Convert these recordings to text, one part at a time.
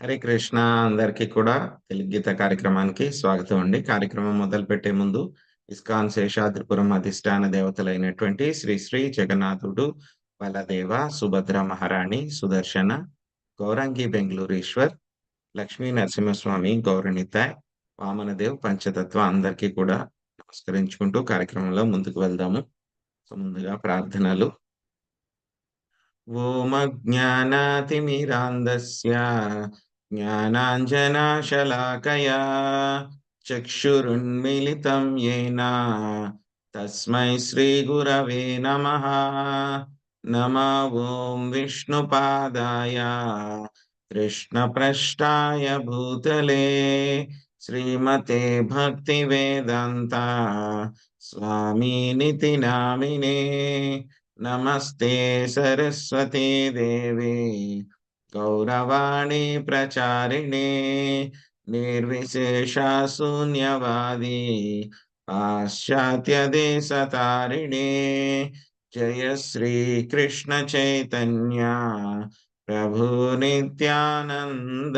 హరే కృష్ణ అందరికీ కూడా తెలుగు గీత కార్యక్రమానికి స్వాగతం అండి. కార్యక్రమం మొదలుపెట్టే ముందు ఇస్కాన్ శేషాద్రిపురం అధిష్టాన దేవతలైనటువంటి శ్రీ శ్రీ జగన్నాథుడు, బలదేవ, సుభద్ర మహారాణి, సుదర్శన, గౌరంగి బెంగుళూరీశ్వర్, లక్ష్మీ నరసింహస్వామి, గౌరనితాయ్, వామనదేవ్, పంచతత్వ అందరికీ కూడా నమస్కరించుకుంటూ కార్యక్రమంలో ముందుకు వెళ్దాము. సో ముందుగా ప్రార్థనలు. ఓమజ్ఞానాతిమిరాంధస్య జ్ఞానాంజనాశలాకయా చక్షురున్మిళితం యేన తస్మై శ్రీగురవే నమః. ఓం విష్ణుపాదాయ కృష్ణప్రష్టాయ భూతలే శ్రీమతే భక్తివేదాంత స్వామినితి నామినే. నమస్తే సరస్వతీ దేవి గౌరవాణి ప్రచారిణే నిర్విశేష శూన్యవాది పాశ్చాత్య దేశతారిణే. జయ శ్రీ కృష్ణ చైతన్య ప్రభు నిత్యానంద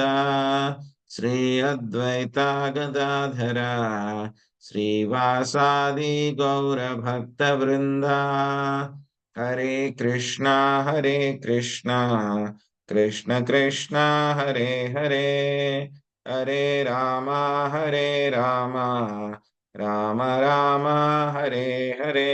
శ్రీ అద్వైత గదాధర శ్రీవాసాది గౌర భక్త వృంద. హరే కృష్ణ కృష్ణ కృష్ణ హరే హరే, హరే రామ రామ రామ రామ హరే హరే.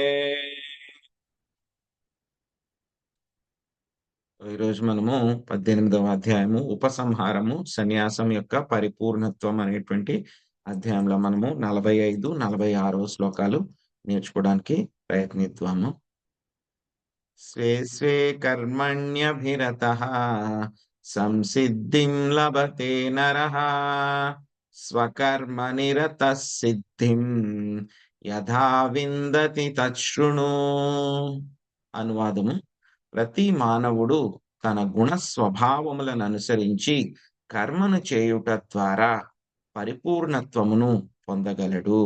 ఈరోజు మనము 18వ అధ్యాయము ఉపసంహారము సన్యాసం యొక్క పరిపూర్ణత్వం అనేటువంటి అధ్యాయంలో మనము 45, 46 శ్లోకాలు నేర్చుకోవడానికి ప్రయత్నిద్దాము. స్వే స్వే కర్మణ్యభిరతః సంసిద్ధిం లభతే నరః స్వకర్మనిరతః సిద్ధిం యథా విందతి తచ్ఛృణు. అనువాదము: ప్రతి మానవుడు తన గుణ స్వభావములను అనుసరించి కర్మను చేయుట ద్వారా పరిపూర్ణత్వమును పొందగలడు.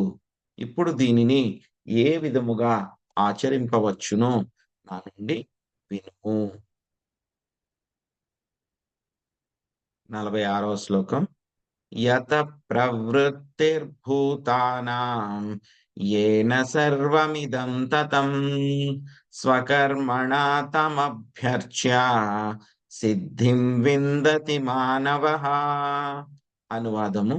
ఇప్పుడు దీనిని ఏ విధముగా ఆచరింపవచ్చునో నా నుండి వినుము. 46వ శ్లోకం. యత ప్రవృత్తిర్భూతానాం యేన సర్వమిదం తతం స్వకర్మణా తమభ్యర్చ్య సిద్ధిం విందతి మానవః. అనువాదము: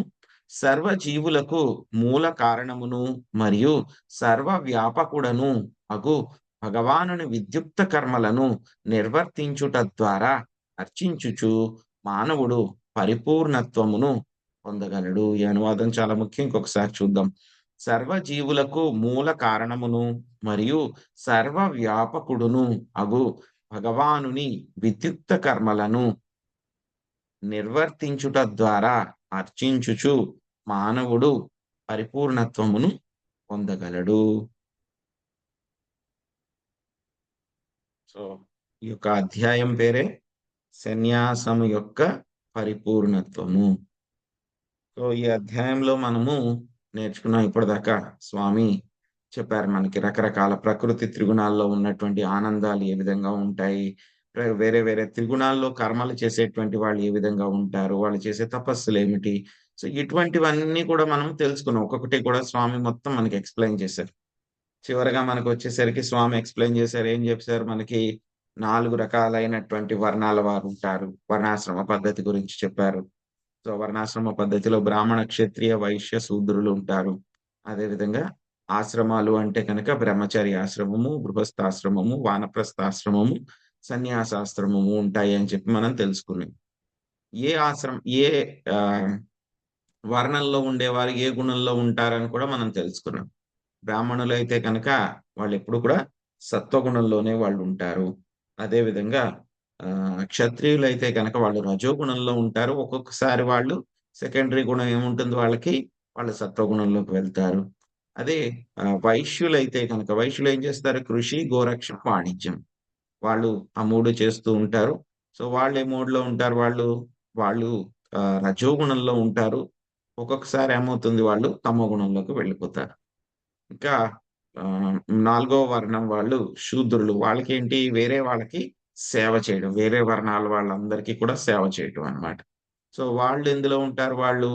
సర్వజీవులకు మూల కారణమును మరియు సర్వవ్యాపకుడను అగు భగవానుని విద్యుక్త కర్మలను నిర్వర్తించుట ద్వారా అర్చించుచు మానవుడు పరిపూర్ణత్వమును పొందగలడు. ఈ అనువాదం చాలా ముఖ్యం. ఇంకొకసారి చూద్దాం. సర్వజీవులకు మూల కారణమును మరియు సర్వవ్యాపకుడును అగు భగవానుని విద్యుక్త కర్మలను నిర్వర్తించుట ద్వారా అర్చించుచు మానవుడు పరిపూర్ణత్వమును పొందగలడు. సో ఈ యొక్క అధ్యాయం పేరే సన్యాసము యొక్క పరిపూర్ణత్వము. సో ఈ అధ్యాయంలో మనము నేర్చుకున్నాం ఇప్పటిదాకా. స్వామి చెప్పారు మనకి రకరకాల ప్రకృతి త్రిగుణాల్లో ఉన్నటువంటి ఆనందాలు ఏ విధంగా ఉంటాయి, వేరే వేరే త్రిగుణాల్లో కర్మలు చేసేటువంటి వాళ్ళు ఏ విధంగా ఉంటారు, వాళ్ళు చేసే తపస్సులు ఏమిటి. సో ఇటువంటివన్నీ కూడా మనం తెలుసుకున్నాం. ఒక్కొక్కటి కూడా స్వామి మొత్తం మనకి ఎక్స్ప్లెయిన్ చేశారు. చివరగా మనకు వచ్చేసరికి స్వామి ఎక్స్ప్లెయిన్ చేశారు. ఏం చెప్పారు మనకి? 4 రకాలైనటువంటి వర్ణాల వారు ఉంటారు. వర్ణాశ్రమ పద్ధతి గురించి చెప్పారు. సో వర్ణాశ్రమ పద్ధతిలో బ్రాహ్మణ, క్షత్రియ, వైశ్య, శూద్రులు ఉంటారు. అదేవిధంగా ఆశ్రమాలు అంటే కనుక బ్రహ్మచర్య ఆశ్రమము, గృహస్థాశ్రమము, వానప్రస్థాశ్రమము, సన్యాసాశ్రమము ఉంటాయి అని చెప్పి మనం తెలుసుకున్నాం. ఏ వర్ణంలో ఉండేవారు ఏ గుణంలో ఉంటారని కూడా మనం తెలుసుకున్నాం. బ్రాహ్మణులు అయితే కనుక వాళ్ళు ఎప్పుడు కూడా సత్వగుణంలోనే వాళ్ళు ఉంటారు. అదేవిధంగా క్షత్రియులు అయితే కనుక వాళ్ళు రజోగుణంలో ఉంటారు. ఒక్కొక్కసారి వాళ్ళు సెకండరీ గుణం ఏముంటుంది వాళ్ళకి, వాళ్ళు సత్వగుణంలోకి వెళ్తారు. అదే వైశ్యులైతే కనుక వైశ్యులు ఏం చేస్తారు? కృషి, గోరక్షణ, వాణిజ్యం. వాళ్ళు ఆ 3 చేస్తూ ఉంటారు. సో వాళ్ళు ఏ మోడ్‌లో ఉంటారు? వాళ్ళు రజోగుణంలో ఉంటారు. ఒక్కొక్కసారి ఏమవుతుంది? వాళ్ళు తమో గుణంలోకి వెళ్ళిపోతారు. ఇంకా 4వ వర్ణం వాళ్ళు శూద్రులు. వాళ్ళకేంటి? వేరే వాళ్ళకి సేవ చేయడం. వేరే వర్ణాల వాళ్ళందరికీ కూడా సేవ చేయటం అన్నమాట. సో వాళ్ళు ఎందులో ఉంటారు వాళ్ళు?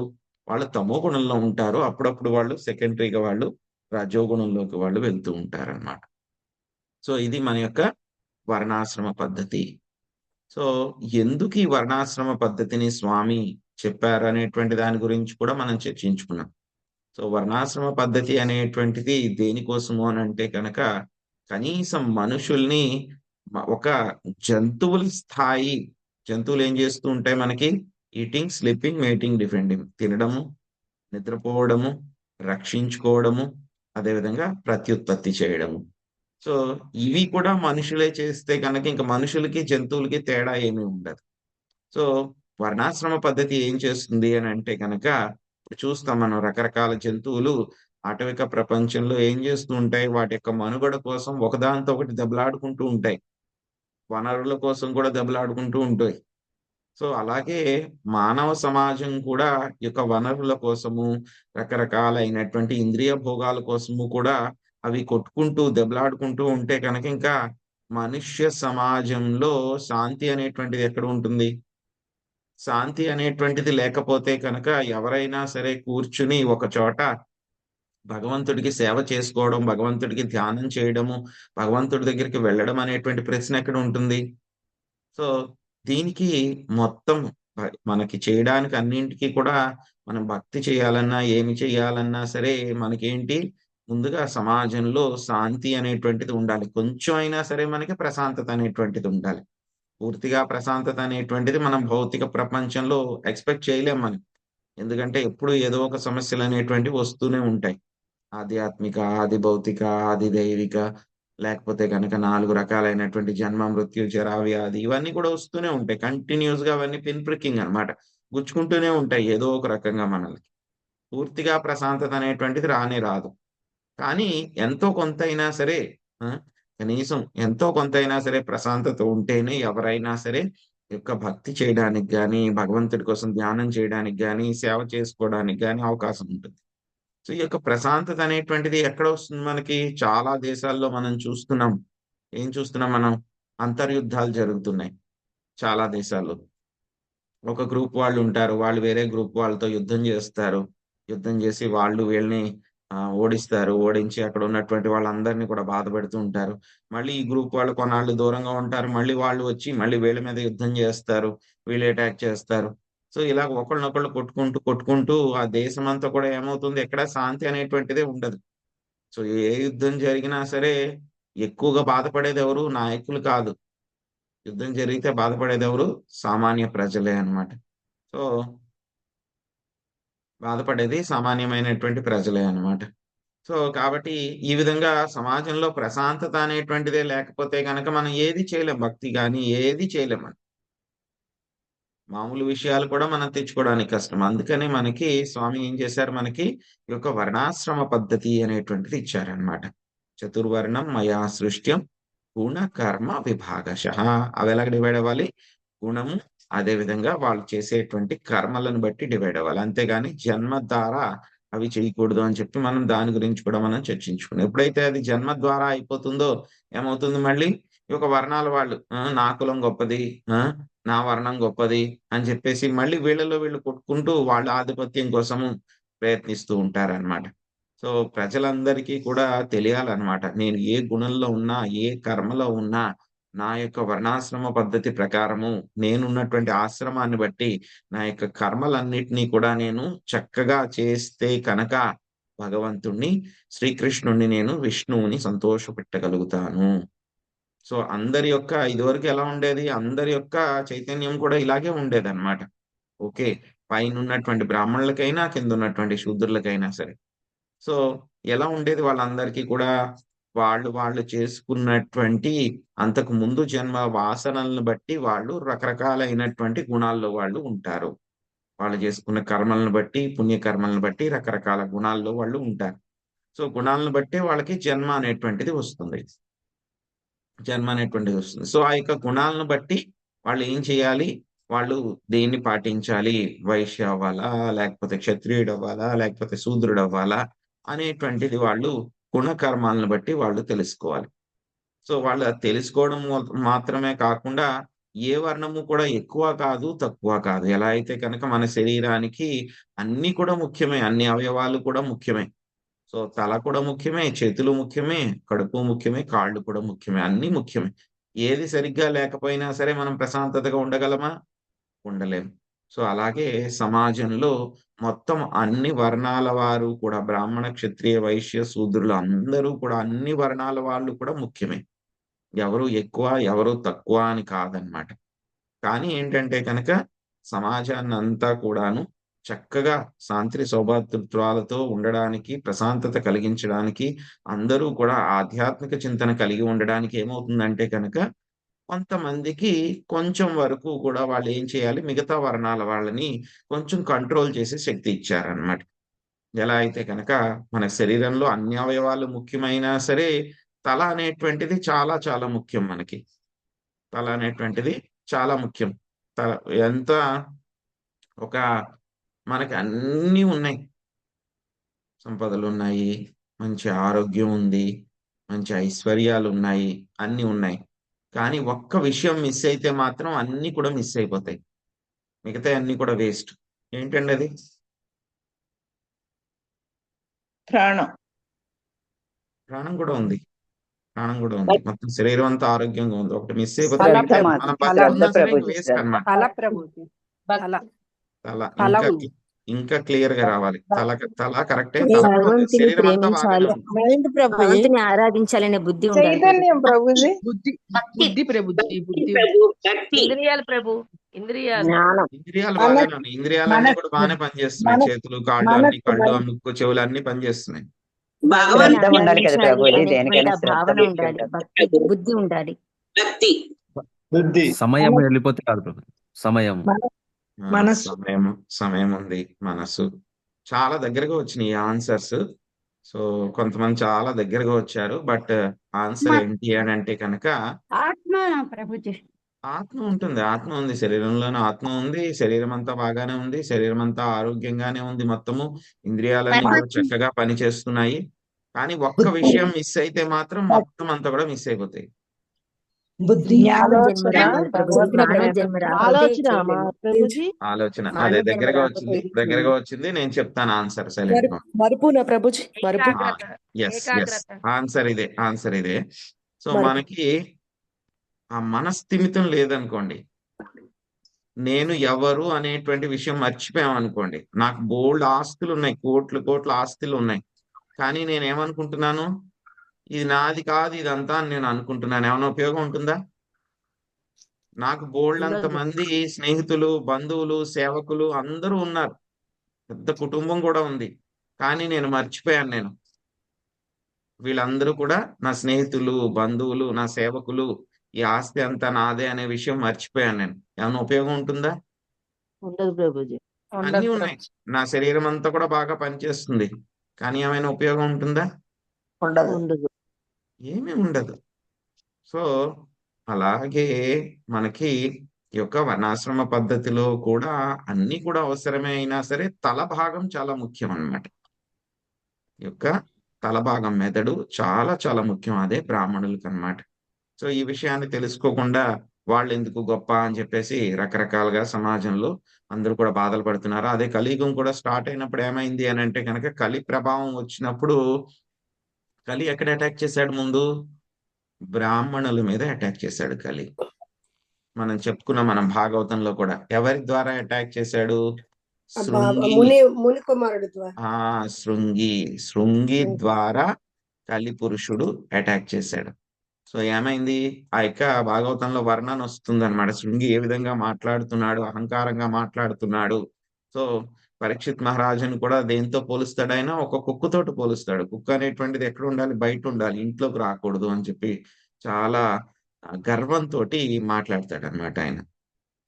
వాళ్ళు తమో గుణంలో ఉంటారు. అప్పుడప్పుడు వాళ్ళు సెకండరీగా వాళ్ళు రజోగుణంలోకి వాళ్ళు వెళ్తూ ఉంటారనమాట. సో ఇది మన యొక్క వర్ణాశ్రమ పద్ధతి. సో ఎందుకు ఈ వర్ణాశ్రమ పద్ధతిని స్వామి చెప్పారనేటువంటి దాని గురించి కూడా మనం చర్చించుకున్నాం. సో వర్ణాశ్రమ పద్ధతి అనేటువంటిది దేనికోసము అనంటే గనక కనీసం మనుషుల్ని ఒక జంతువుల స్థాయి జంతువులేం జేస్తూ ఉంటాయి మనకి? Eating, sleeping, mating, defending. తినడము, నిద్రపోవడము, రక్షించుకోవడము, అదేవిధంగా ప్రత్యుత్పత్తి చేయడము. సో, ఇవి కూడా మనుషులే చేస్తే గనక ఇంక మనుషులకి, జంతువులకి తేడా ఏమీ ఉండదు. సో, వర్ణాశ్రమ పద్ధతి ఏం చేస్తుంది అనంటే గనక, ఇప్పుడు చూస్తాం మనం రకరకాల జంతువులు ఆటవిక ప్రపంచంలో ఏం జేస్తూ ఉంటాయి, వాటి యొక్క మనుగడ కోసం ఒకదానితో ఒకటి దెబ్బలాడుకుంటూ ఉంటాయి. వనరుల కోసం కూడా దెబ్బలాడుకుంటూ ఉంటాయి. సో, అలాగే మానవ సమాజం కూడా ఈ యొక్క వనరుల కోసము, రకరకాలైనటువంటి ఇంద్రియ భోగాల కోసము కూడా అవి కొట్టుకుంటూ, దెబ్బలాడుకుంటూ ఉంటే గనక ఇంకా మనుష్య సమాజంలో శాంతి అనేటువంటిది ఎక్కడ ఉంటుంది? శాంతి అనేటువంటిది లేకపోతే కనుక ఎవరైనా సరే కూర్చుని ఒక చోట భగవంతుడికి సేవ చేసుకోవడం, భగవంతుడికి ధ్యానం చేయడము, భగవంతుడి దగ్గరికి వెళ్ళడం అనేటువంటి ప్రశ్న ఎక్కడ ఉంటుంది? సో, దీనికి మొత్తం మనకి చేయడానికి అన్నింటికి కూడా మనం భక్తి చేయాలన్నా, ఏమి చేయాలన్నా సరే మనకేంటి ముందుగా సమాజంలో శాంతి అనేటువంటిది ఉండాలి. కొంచెం అయినా సరే మనకి ప్రశాంతత అనేటువంటిది ఉండాలి. పూర్తిగా ప్రశాంతత అనేటువంటిది మనం భౌతిక ప్రపంచంలో ఎక్స్‌పెక్ట్ చేయలేం మనం. ఎందుకంటే ఎప్పుడు ఏదో ఒక సమస్యలనేటువంటివి వస్తూనే ఉంటాయి. ఆధ్యాత్మిక, ఆది భౌతిక, ఆది దైవిక లేకపోతే గనక 4 రకాలైనటువంటి జన్మ, మృత్యు, జరా, వ్యాధి ఇవన్నీ కూడా వస్తూనే ఉంటాయి. కంటిన్యూయస్‌గా అవన్నీ పిన్ ప్రికింగ్ అన్నమాట. గుచ్చుకుంటూనే ఉంటాయి ఏదో ఒక రకంగా మనల్ని. పూర్తిగా ప్రశాంతత అనేటువంటిది రానే రాదు. కానీ ఎంతో కొంతైనా సరే ఆ! కనీసం ఎంతో కొంతైనా సరే ప్రశాంతత ఉంటేనే ఎవరైనా సరే ఈ యొక్క భక్తి చేయడానికి గాని, భగవంతుడి కోసం ధ్యానం చేయడానికి గాని, సేవ చేసుకోవడానికి గాని అవకాశం ఉంటుంది. సో, ఈ యొక్క ప్రశాంతత అనేటువంటిది ఎక్కడొస్తుంది మనకి? చాలా దేశాల్లో మనం చూస్తున్నాం. ఏం చూస్తున్నాం మనం? అంతర్యుద్ధాలు జరుగుతున్నాయి చాలా దేశాల్లో. ఒక గ్రూప్ వాళ్ళుంటారు. వాళ్ళు వేరే గ్రూప్ వాళ్ళతో యుద్ధం జేస్తారు. యుద్ధం జేసి వాళ్ళు వీళ్ళని ఓడిస్తారు. ఓడించి అక్కడ ఉన్నటువంటి వాళ్ళందరిని కూడా బాధపెడుతూ ఉంటారు. మళ్ళీ ఈ గ్రూప్ వాళ్ళు కొన్నాళ్ళు దూరంగా ఉంటారు. మళ్ళీ వాళ్ళు వచ్చి మళ్ళీ వీళ్ళ మీద యుద్ధం జేస్తారు. వీళ్ళు అటాక్ చేస్తారు. సో, ఇలాగ ఒకళ్ళనొకళ్ళు కొట్టుకుంటూ ఆ దేశమంతా కూడా ఏమవుతుంది ఎక్కడ శాంతి అనేటువంటిదే ఉండదు. సో, ఏ యుద్ధం జరిగినా సరే ఎక్కువగా బాధపడేదెవరు? నాయకులు కాదు. యుద్ధం జరిగితే బాధపడేదెవరు? సామాన్య ప్రజలే అన్నమాట. సో, బాధపడేది సామాన్యమైనటువంటి ప్రజలే అన్నమాట. సో, కాబట్టి ఈ విధంగా సమాజంలో ప్రశాంతత అనేటువంటిదే లేకపోతే గనక మనం ఏది చేయలేం. భక్తి గాని ఏది చేయలేం మనం. మామూలు విషయాలు కూడా మనం తెచ్చుకోవడానికి కష్టం. అందుకనే మనకి స్వామి ఏం చేశారు మనకి ఈ యొక్క వర్ణాశ్రమ పద్ధతి అనేటువంటిది ఇచ్చారన్నమాట. చతుర్వర్ణం మయా సృష్ట్యం గుణ, కర్మ విభాగశః. అవెలాగ డివైడ్ అవ్వాలి? గుణము, అదే విధంగా వాళ్ళు చేసేటువంటి కర్మలను బట్టి డివైడ్ అవ్వాలి. అంతేగాని జన్మ ద్వారా అవి చేయకూడదు అని చెప్పి మనం దాని గురించి కూడా మనం చర్చించుకున్నాం. ఎప్పుడైతే అది జన్మ ద్వారా అయిపోతుందో ఏమవుతుంది మళ్ళీ? ఈ యొక్క వర్ణాల వాళ్ళు నా కులం గొప్పది. ఆ! నా వర్ణం గొప్పది అని చెప్పేసి మళ్ళీ వీళ్ళలో వీళ్ళు కొట్టుకుంటూ వాళ్ళ ఆధిపత్యం కోసము ప్రయత్నిస్తూ ఉంటారనమాట. సో, ప్రజలందరికీ కూడా తెలియాలనమాట. నేను ఏ గుణంలో ఉన్నా, ఏ కర్మలో ఉన్నా, నా యొక్క వర్ణాశ్రమ పద్ధతి ప్రకారము నేనున్నటువంటి ఆశ్రమాన్ని బట్టి నా యొక్క కర్మలన్నిటిని కూడా నేను చక్కగా చేస్తే కనక భగవంతుడిని, శ్రీకృష్ణుడిని నేను విష్ణువుని సంతోషపెట్టగలుగుతాను. సో, అందరి యొక్క ఇదివరకు ఎలా ఉండేది? అందరి యొక్క చైతన్యం కూడా ఇలాగే ఉండేదన్నమాట. ఓకే. పైనున్నటువంటి బ్రాహ్మణులకైనా, కిందున్నటువంటి శూద్రులకైనా సరే. సో, ఎలా ఉండేది వాళ్ళందరికీ కూడా వాళ్ళు చేసుకున్నటువంటి అంతకు ముందు జన్మ వాసనలను బట్టి వాళ్ళు రకరకాలైనటువంటి గుణాల్లో వాళ్ళు ఉంటారు. వాళ్ళు చేసుకున్న కర్మలను బట్టి, పుణ్యకర్మలను బట్టి రకరకాల గుణాల్లో వాళ్ళు ఉంటారు. సో, గుణాలను బట్టే వాళ్ళకి జన్మ అనేటువంటిది వస్తుంది. జన్మ అనేటువంటిదొస్తుంది. సో, ఆ యొక్క గుణాలను బట్టి వాళ్ళేం చేయాలి? వాళ్ళు దేన్ని పాటించాలి? వైశ్య అవ్వాలా? లేకపోతే క్షత్రియుడవ్వాలా? లేకపోతే శూద్రుడవ్వాలా? అనేటువంటిది వాళ్ళు గుణకర్మాలను బట్టి వాళ్ళు తెలుసుకోవాలి. సో, వాళ్ళు అది తెలుసుకోవడం మాత్రమే కాకుండా ఏ వర్ణము కూడా ఎక్కువ కాదు, తక్కువ కాదు. ఎలా అయితే కనుక మన శరీరానికి అన్నీ కూడా ముఖ్యమే. అన్ని అవయవాలు కూడా ముఖ్యమే. సో, తల కూడా ముఖ్యమే, చేతులు ముఖ్యమే, కడుపు ముఖ్యమే, కాళ్ళు కూడా ముఖ్యమే. అన్నీ ముఖ్యమే. ఏది సరిగ్గా లేకపోయినా సరే మనం ప్రశాంతతగా ఉండగలమా? ఉండలేం. సో, అలాగే సమాజంలో మొత్తం అన్ని వర్ణాల వారు కూడా బ్రాహ్మణ, క్షత్రియ, వైశ్య, శూద్రులు అందరూ కూడా అన్ని వర్ణాల వాళ్ళు కూడా ముఖ్యమే. ఎవరు ఎక్కువ, ఎవరు తక్కువ అని కాదనమాట. కానీ ఏంటంటే కనుక సమాజాన్నంతా కూడాను చక్కగా శాంతి సౌభాతృత్వాలతో ఉండడానికి, ప్రశాంతత కలిగించడానికి, అందరూ కూడా ఆధ్యాత్మిక చింతన కలిగి ఉండడానికి ఏమవుతుందంటే కనుక కొంతమందికి కొంచెం వరకు కూడా వాళ్ళేం చేయాలి, మిగతా వర్ణాల వాళ్ళని కొంచెం కంట్రోల్ చేసే శక్తి ఇచ్చారనమాట. ఎలా అయితే గనక మన శరీరంలో అన్ని అవయవాలు ముఖ్యమైనా సరే, తల అనేటువంటిది చాలా చాలా ముఖ్యం మనకి. తల అనేటువంటిది చాలా ముఖ్యం. త ఎంత ఒక మనకి అన్నీ ఉన్నాయి. సంపదలున్నాయి, మంచి ఆరోగ్యం ఉంది, మంచి ఐశ్వర్యాలున్నాయి, అన్నీ ఉన్నాయి. కానీ ఒక్క విషయం మిస్ అయితే మాత్రం అన్నీ కూడా మిస్ అయిపోతాయి. మిగతాయన్నీ కూడా వేస్ట్. ఏంటండి అది? ప్రాణం. ప్రాణం కూడా ఉంది. ప్రాణం కూడా ఉంది. మొత్తం శరీరం అంతా ఆరోగ్యంగా ఉంది. ఒకటి మిస్ అయిపోతే తల మిగతా ప్రమాదం. మనం తల బతికున్నా సరే ఇంక ప్రభుజీ. వేస్ట్ అన్నమాట. తల ప్రభుజీ. తల తల తల ఇంకా ఉంది. ఇంకా క్లియర్‌గా రావాలి. తల కరెక్టే. మీ తల కూడా ఉంది. భగవంతుని శరీరం అంతా బాగానే ప్రేమించాలి, ఉంది. మైండ్ ప్రభుజీ. భగవంతుని ఆరాధించాలనే బుద్ధి ఉండాలి ప్రభు. చైతన్యం ప్రభుజీ. బుద్ధి భక్తి బుద్ధి ప్రభుజీ. బుద్ధి ఇంద్రియాలు ప్రభు, ఇంద్రియాలు. జ్ఞానం. ఇంద్రియాలు మన బాగానే ఉన్నాయి. ఇంద్రియాలన్నీ మన కూడా బాగానే పనిచేస్తున్నాయి. మన చేతులు, కాళ్ళు అన్ని, మనస్సు కళ్ళు, మన- ముక్కు, చెవులు అన్నీ పనిచేస్తున్నాయి. భగవంతుని శ్రద్ధ ఉండాలి కదా ఆరాధించాలి ప్రభుజీ, అనేటువంటి దేనికైనా ఆ శ్రద్ధ భావన పెట్టి ఉండాలి, ఉంటారు. భక్తి బుద్ధి ఉండాలి. భక్తి బుద్ధి సమయం మన- వెళ్ళిపోతే కాదు ప్రభు. సమయం మన- ఆ! మనస్సు. సమయం ఉంది. మనస్సు. చాలా దగ్గరగా వచ్చినాయి ఈ ఆన్సర్స్. సో, కొంతమంది చాలా దగ్గరగా వచ్చారు. బట్ ఆన్సర్ ఏంటి అనంటే కనుక ఆత్మ ప్రభుజీ. ఆత్మ ఉంటుంది. ఆత్మ ఉంది. శరీరంలోనే ఆత్మ ఉంది. శరీరం అంతా బాగానే ఉంది. శరీరం అంతా ఆరోగ్యంగానే ఉంది మొత్తము. ఇంద్రియాలన్నీ కూడా చక్కగా పనిచేస్తున్నాయి. కానీ ఒక్క విషయం మిస్ అయితే మాత్రం మొత్తం అంతా కూడా మిస్ అయిపోతాయి. బుద్ధి జ్ఞానం జన్మ ఆలోచన రావాలి ప్రభు. జ్ఞానం జన్మ రాకపోతే ఆలోచన చేయలేము. ప్రభుజీ, ఆలోచన. మానవ అదే జన్మ దగ్గరగా రాకపోతే వచ్చింది. ఏది దగ్గరగా చేయలేము. వచ్చింది. నేను చెప్తాను ఆన్సర్ సైలెంట్‌గా. మరుపున ప్రభుజీ, మరుపు. ఏకాగ్రత, యెస్. ఏకాగ్రత. ఆన్సర్ ఇదే. ఆన్సర్ ఇదే. సో, మరి- మనకి ఆ మనస్థిమితం లేదనుకోండి. నేను ఎవరు అనేటువంటి విషయం మర్చిపోయామనుకోండి. నాకు బోలెడు ఆస్తులున్నాయి. కోట్లు, కోట్ల ఆస్తులున్నాయి. కానీ నేనేమనుకుంటున్నాను, ఇది నాది కాదు ఇదంతా అని నేను అనుకుంటున్నాను. ఏమైనా ఉపయోగం ఉంటుందా? నాకు బోలెడంత ఉండదు. మంది స్నేహితులు, బంధువులు, సేవకులు అందరూ ఉన్నారు. పెద్ద కుటుంబం కూడా ఉంది. కానీ నేను మర్చిపోయాను నేను. వీళ్ళందరూ కూడా నా స్నేహితులు, బంధువులు, నా సేవకులు, ఈ ఆస్తి అంతా నాదే అనే విషయం మర్చిపోయాను నేను. ఏమైనా ఉపయోగం ఉంటుందా? ఉండదు ప్రభుజీ. అన్నీ ఉన్నాయి. నా శరీరం అంతా కూడా బాగా పనిచేస్తుంది. కానీ ఏమైనా ఉపయోగం ఉంటుందా? ఉండదు. ఏమీ ఉండదు. సో, అలాగే మనకి ఈ యొక్క వర్ణాశ్రమ పద్ధతిలో కూడా అన్నీ కూడా అవసరమే అయినా సరే తల భాగం చాలా ముఖ్యం అన్నమాట. ఈ యొక్క తల భాగం మెదడు చాలా చాలా ముఖ్యం. అదే బ్రాహ్మణులకన్నమాట. సో, ఈ విషయాన్ని తెలుసుకోకుండా వాళ్ళెందుకు గొప్ప అని చెప్పేసి రకరకాలుగా సమాజంలో అందరూ కూడా బాధలు పడుతున్నారు. అదే కలియుగం కూడా స్టార్ట్ అయినప్పుడు ఏమైంది అనంటే గనక కలి ప్రభావం వచ్చినప్పుడు కలి ఎక్కడ అటాక్ చేశాడు ముందు? బ్రాహ్మణుల మీద అటాక్ చేశాడు కలి. మనం చెప్పుకున్నాం మనం భాగవతంలో కూడా. ఎవరి ద్వారా అటాక్ చేశాడు? శృంగి. ముని కుమారుడు ద్వారా. ఆ! శృంగి ద్వారా కలి పురుషుడు అటాక్ చేశాడు. సో, ఏమైంది? ఆ యొక్క భాగవతంలో వర్ణన వస్తుందన్నమాట. శృంగి ఏ విధంగా మాట్లాడుతున్నాడు, అహంకారంగా మాట్లాడుతున్నాడు. సో, పరీక్షిత్ మహారాజుని కూడా దేనితో పోలుస్తాడు ఆయన? ఒక కుక్కతోటి పోలుస్తాడు. కుక్క అనేటువంటిది ఎక్కడుండాలి? బయటుండాలి. ఇంట్లోకి రాకూడదు అని చెప్పి చాలా గర్వంతోటి మాట్లాడతాడన్నమాట ఆయన.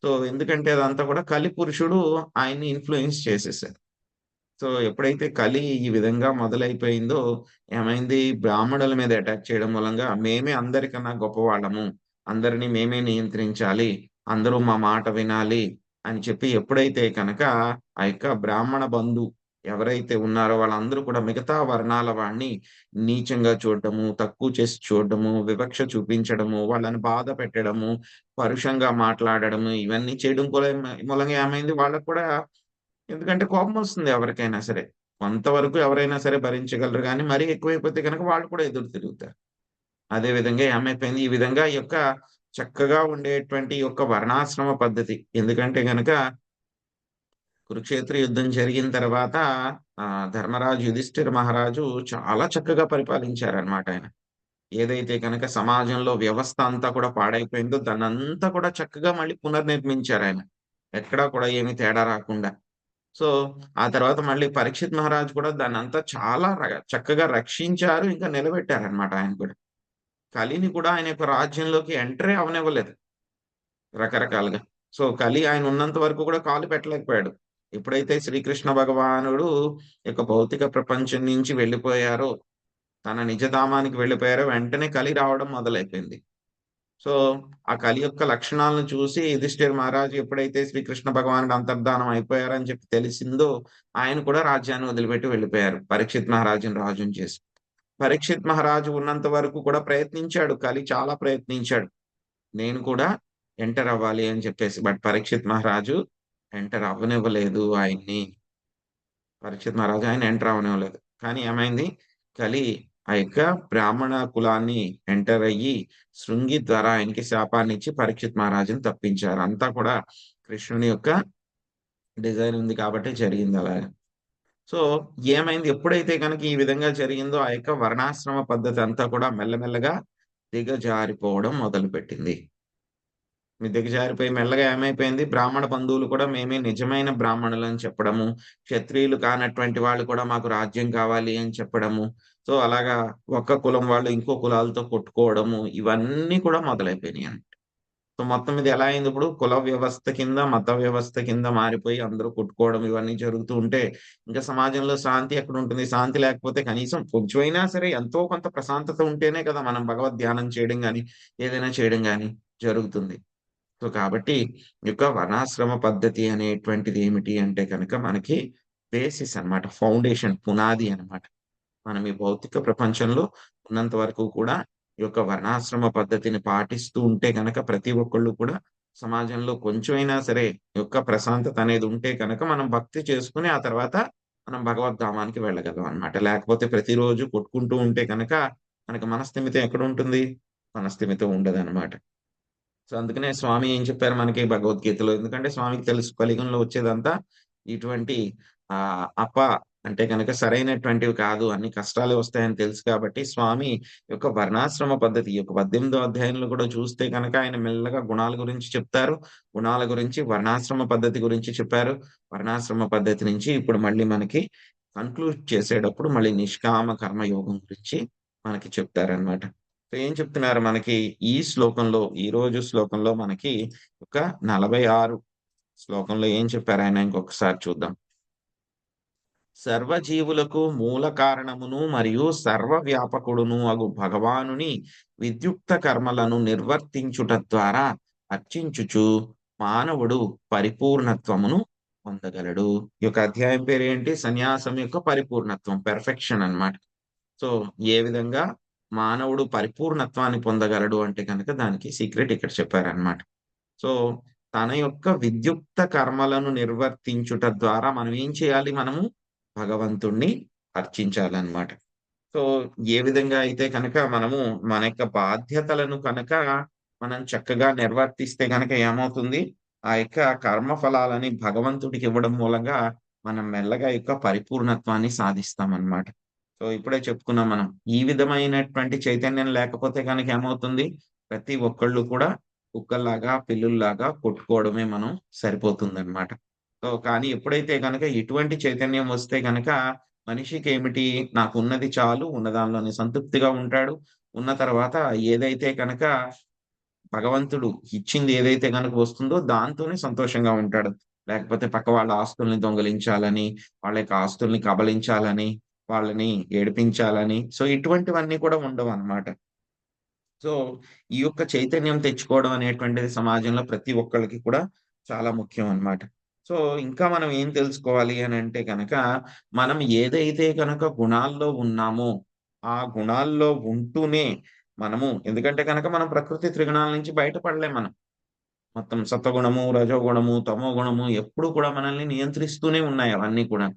సో, ఎందుకంటే అదంతా కూడా కలి పురుషుడు ఆయన్ని ఇన్‌ఫ్లూయెన్స్ చేసేసారు. సో, ఎప్పుడైతే కలి ఈ విధంగా మొదలైపోయిందో ఏమైంది? బ్రాహ్మణుల మీద అటాక్ చేయడం మూలంగా మేమే అందరికన్నా గొప్పవాళ్ళము. అందరిని మేమే నియంత్రించాలి. అందరూ మా మాట వినాలి అని చెప్పి ఎప్పుడైతే కనుక ఆ యొక్క బ్రాహ్మణ బంధు ఎవరైతే ఉన్నారో వాళ్ళందరూ కూడా మిగతా వర్ణాల వాడిని నీచంగా చూడడము, తక్కువ చేసి చూడడము, వివక్ష చూపించడము, వాళ్ళని బాధ పెట్టడము, పరుషంగా మాట్లాడడము, ఇవన్నీ చేయడం కూడా మూలంగా ఏమైంది వాళ్ళకి కూడా, ఎందుకంటే కోపం వస్తుంది ఎవరికైనా సరే. కొంతవరకు ఎవరైనా సరే భరించగలరు గానీ, మరీ ఎక్కువైపోతే గనక వాళ్ళు కూడా ఎదురు తిరుగుతారు. అదే విధంగా ఏమైపోయింది, ఈ విధంగా ఈ యొక్క చక్కగా ఉండేటువంటి ఈ యొక్క వర్ణాశ్రమ పద్ధతి, ఎందుకంటే గనక కురుక్షేత్ర యుద్ధం జరిగిన తర్వాత ధర్మరాజు యుధిష్ఠిర మహారాజు చాలా చక్కగా పరిపాలించారనమాట ఆయన. ఏదైతే కనుక సమాజంలో వ్యవస్థ అంతా కూడా పాడైపోయిందో దాన్నంతా కూడా చక్కగా మళ్ళీ పునర్నిర్మించారాయన. ఎక్కడా కూడా ఏమీ తేడా రాకుండా. సో, ఆ తర్వాత మళ్ళీ పరీక్షిత్ మహారాజు కూడా దాన్నంతా చాలా చక్కగా రక్షించారు. ఇంకా నిలబెట్టారనమాట ఆయన కూడా. కలిని కూడా ఆయన యొక్క రాజ్యంలోకి ఎంటరే అవ్వనివ్వలేదు రకరకాలుగా. సో, కలి ఆయన ఉన్నంత వరకు కూడా కాలు పెట్టలేకపోయాడు. ఎప్పుడైతే శ్రీకృష్ణ భగవానుడు యొక్క భౌతిక ప్రపంచం నుంచి వెళ్ళిపోయారో, తన నిజధామానికి వెళ్ళిపోయారో, వెంటనే కలి రావడం మొదలైపోయింది. సో, ఆ కలి యొక్క లక్షణాలను చూసి యుధిష్ఠిర మహారాజు ఎప్పుడైతే శ్రీకృష్ణ భగవానుడు అంతర్ధానం అయిపోయారని చెప్పి తెలిసిందో, ఆయన కూడా రాజ్యాన్ని వదిలిపెట్టి వెళ్ళిపోయారు. పరీక్షిత్ మహారాజుని రాజుని చేసి. పరీక్షిత్ మహారాజు ఉన్నంత వరకు కూడా ప్రయత్నించాడు. కలి చాలా ప్రయత్నించాడు. నేను కూడా ఎంటర్ అవ్వాలి అని చెప్పేసి. బట్ పరీక్షిత్ మహారాజు ఎంటర్ అవ్వనివ్వలేదు ఆయన్ని. పరీక్షిత్ మహారాజు ఆయన ఎంటర్ అవ్వనివ్వలేదు. కానీ ఏమైంది, కలి ఆ యొక్క బ్రాహ్మణ కులాన్ని ఎంటర్ అయ్యి శృంగి ద్వారా ఆయనకి శాపాన్ని ఇచ్చి పరీక్షిత్ మహారాజుని తప్పించారు. అంతా కూడా కృష్ణుని యొక్క డిజైన్ ఉంది కాబట్టి జరిగింది అలాగా. సో, ఏమైంది, ఎప్పుడైతే కనుక ఈ విధంగా జరిగిందో ఆ యొక్క వర్ణాశ్రమ పద్ధతి అంతా కూడా మెల్లమెల్లగా దిగజారిపోవడం మొదలుపెట్టింది. దిగజారిపోయి మెల్లగా ఏమైపోయింది, బ్రాహ్మణ బంధువులు కూడా మేమే నిజమైన బ్రాహ్మణులని చెప్పడము, క్షత్రియులు కానటువంటి వాళ్ళు కూడా మాకు రాజ్యం కావాలి అని చెప్పడము. సో, అలాగా ఒక్క కులం వాళ్ళు ఇంకో కులాలతో కొట్టుకోవడము, ఇవన్నీ కూడా మొదలైపోయినాయి. సో, మొత్తం మీద ఎలా అయింది, ఇప్పుడు కుల వ్యవస్థ కింద, మత వ్యవస్థ కింద మారిపోయి అందరూ కొట్టుకోవడం ఇవన్నీ జరుగుతూ ఉంటే ఇంకా సమాజంలో శాంతి ఎక్కడుంటుంది? శాంతి లేకపోతే కనీసం కొంచెమైనా సరే ఎంతో కొంత ప్రశాంతత ఉంటేనే కదా మనం భగవద్ ధ్యానం చేయడం గాని, ఏదైనా చేయడం గాని జరుగుతుంది. సో, కాబట్టి ఈ యొక్క వర్ణాశ్రమ పద్ధతి అనేటువంటిది ఏమిటి అంటే కనుక మనకి బేసిస్ అన్నమాట. ఫౌండేషన్, పునాది అన్నమాట. మనం ఈ భౌతిక ప్రపంచంలో ఉన్నంత వరకు కూడా ఈ యొక్క వర్ణాశ్రమ పద్ధతిని పాటిస్తూ ఉంటే గనక ప్రతి ఒక్కళ్ళు కూడా సమాజంలో కొంచెమైనా సరే ఈ యొక్క ప్రశాంతత అనేది ఉంటే కనుక మనం భక్తి చేసుకుని ఆ తర్వాత మనం భగవద్ధామానికి వెళ్ళగలం అన్నమాట. లేకపోతే ప్రతిరోజు కొట్టుకుంటూ ఉంటే కనుక మనకి మనస్థిమితం ఎక్కడుంటుంది? మనస్థిమితం ఉండదన్నమాట. సో, అందుకనే స్వామి ఏం చెప్పారు మనకి భగవద్గీతలో, ఎందుకంటే స్వామికి తెలుసు కలియుగంలో వచ్చేదంతా ఇటువంటి అంటే గనక సరైనటువంటివి కాదు, అన్ని కష్టాలే వస్తాయని తెలుసు కాబట్టి స్వామి యొక్క వర్ణాశ్రమ పద్ధతి యొక్క 18వ అధ్యాయంలో కూడా చూస్తే కనుక ఆయన మెల్లగా గుణాల గురించి చెప్తారు. గుణాల గురించి వర్ణాశ్రమ పద్ధతి గురించి చెప్పారు. వర్ణాశ్రమ పద్ధతి నుంచి ఇప్పుడు మళ్ళీ మనకి కన్క్లూడ్ చేసేటప్పుడు మళ్ళీ నిష్కామ కర్మ యోగం గురించి మనకి చెప్తారనమాట. సో, ఏం చెప్తున్నారు మనకి ఈ శ్లోకంలో, ఈ రోజు శ్లోకంలో మనకి ఒక 46 శ్లోకంలో ఏం చెప్పారు ఆయన ఇంకొకసారి చూద్దాం. సర్వజీవులకు మూల కారణమును మరియు సర్వవ్యాపకుడును అగు భగవానుని విద్యుక్త కర్మలను నిర్వర్తించుట ద్వారా అర్చించుచు మానవుడు పరిపూర్ణత్వమును పొందగలడు. ఈ యొక్క అధ్యాయం పేరు ఏంటి? సన్యాసం యొక్క పరిపూర్ణత్వం, పెర్ఫెక్షన్ అన్నమాట. సో, ఏ విధంగా మానవుడు పరిపూర్ణత్వాన్ని పొందగలడు అంటే కనుక దానికి సీక్రెట్ ఇక్కడ చెప్పారన్నమాట. సో, తన యొక్క విద్యుక్త కర్మలను నిర్వర్తించుట ద్వారా మనం ఏం చేయాలి? మనము భగవంతుణ్ణి అర్చించాలన్నమాట. సో, ఏ విధంగా అయితే కనుక మనము మన యొక్క బాధ్యతలను కనుక మనం చక్కగా నిర్వర్తిస్తే గనక ఏమవుతుంది? ఆ యొక్క కర్మ ఫలాలని భగవంతుడికి ఇవ్వడం మూలంగా మనం మెల్లగా యొక్క పరిపూర్ణత్వాన్ని సాధిస్తామన్నమాట. సో, ఇప్పుడే చెప్పుకున్నాం మనం. ఈ విధమైనటువంటి చైతన్యం లేకపోతే గనక ఏమవుతుంది? ప్రతి ఒక్కళ్ళు కూడా కుక్కల్లాగా, పిల్లుల్లాగా కొట్టుకోవడమే మనం సరిపోతుందన్నమాట. సో, కానీ ఎప్పుడైతే గనక ఇటువంటి చైతన్యం వస్తే గనక మనిషికేమిటి? నాకున్నది చాలు, ఉన్న దానిలోనే సంతృప్తిగా ఉంటాడు. ఉన్న తర్వాత ఏదైతే కనుక భగవంతుడు ఇచ్చింది ఏదైతే గనుక వస్తుందో దాంతోనే సంతోషంగా ఉంటాడు. లేకపోతే పక్క వాళ్ళ ఆస్తుల్ని దొంగిలించాలని, వాళ్ళ యొక్క ఆస్తుల్ని కబళించాలని, వాళ్ళని ఏడిపించాలని, సో, ఇటువంటివన్నీ కూడా ఉండవన్నమాట. సో, ఈ యొక్క చైతన్యం తెచ్చుకోవడం అనేటువంటిది సమాజంలో ప్రతి ఒక్కళ్ళకి కూడా చాలా ముఖ్యం అన్నమాట. సో ఇంకా మనం ఏం తెలుసుకోవాలి అని అంటే కనుక మనం ఏదైతే కనుక గుణాల్లో ఉన్నామో ఆ గుణాల్లో ఉంటూనే మనము, ఎందుకంటే కనుక మనం ప్రకృతి త్రిగుణాల నుంచి బయటపడలేం మనం. మొత్తం సత్వగుణము, రజోగుణము, తమో గుణము ఎప్పుడు కూడా మనల్ని నియంత్రిస్తూనే ఉన్నాయి అవన్నీ కూడా.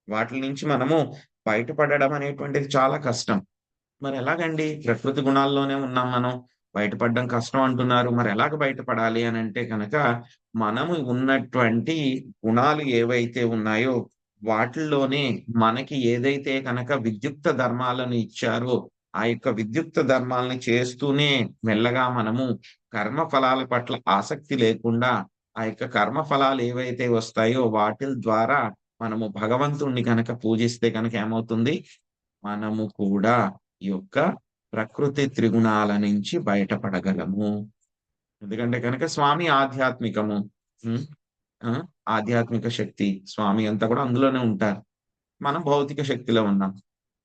వాటి నుంచి మనము బయటపడడం అనేటువంటిది చాలా కష్టం. మరి ఎలాగండి? ప్రకృతి గుణాల్లోనే ఉన్నాం మనం, బయటపడడం కష్టం అంటున్నారు. మరి ఎలాగ బయటపడాలి అని అంటే కనుక మనము ఉన్నటువంటి గుణాలు ఏవైతే ఉన్నాయో వాటిల్లోనే మనకి ఏదైతే కనుక విద్యుక్త ధర్మాలను ఇచ్చారో ఆ యొక్క విద్యుక్త ధర్మాలని చేస్తూనే మెల్లగా మనము కర్మ ఫలాల పట్ల ఆసక్తి లేకుండా ఆ యొక్క కర్మ ఫలాలు ఏవైతే వస్తాయో వాటి ద్వారా మనము భగవంతుణ్ణి కనుక పూజిస్తే కనుక ఏమవుతుంది? మనము కూడా ఈ యొక్క ప్రకృతి త్రిగుణాల నుంచి బయటపడగలము. ఎందుకంటే కనుక స్వామి ఆధ్యాత్మికము. ఉమ్, ఆ, ఆధ్యాత్మిక శక్తి స్వామి అంతా కూడా అందులోనే ఉంటారు. మనం భౌతిక శక్తిలో ఉన్నాం.